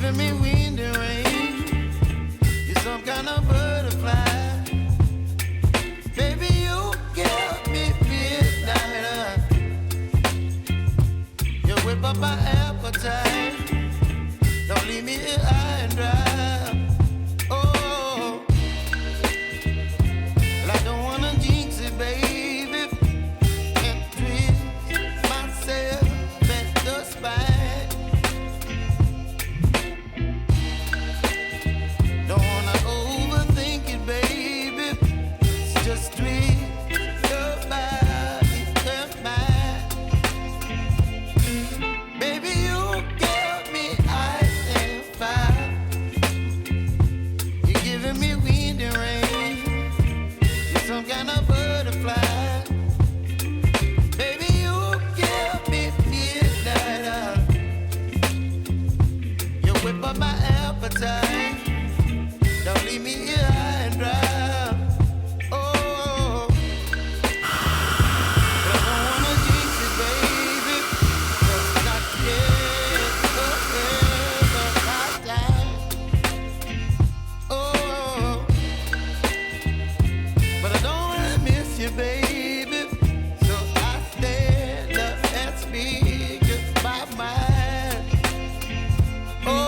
giving me wind and rain. You're some kind of butterfly. Baby, you give me midnight. You whip up my appetite. Don't leave me here high and dry. Oh, well, I don't wanna jinx it, baby, and twist myself at the spine. Don't wanna overthink it, baby. It's just twist your body and mine. Baby, you give me ice and fire. You're giving me wind and rain. You're some kind of butterfly. Baby, you give me midnight. You whip up my appetite. Don't leave me here high and dry. Oh, but I don't wanna jinx it, baby. 'Cause not yet, forever, my time. Oh, but I don't wanna miss you, baby. So I stand up and speak my mind. Oh.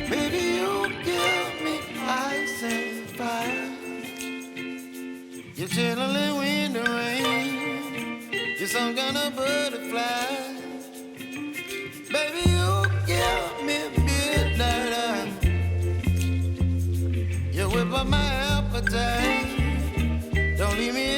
Baby, you give me ice and fire. You're chilling wind and rain. You're some kind of butterfly. Baby, you give me midnight. You whip up my appetite. Don't leave me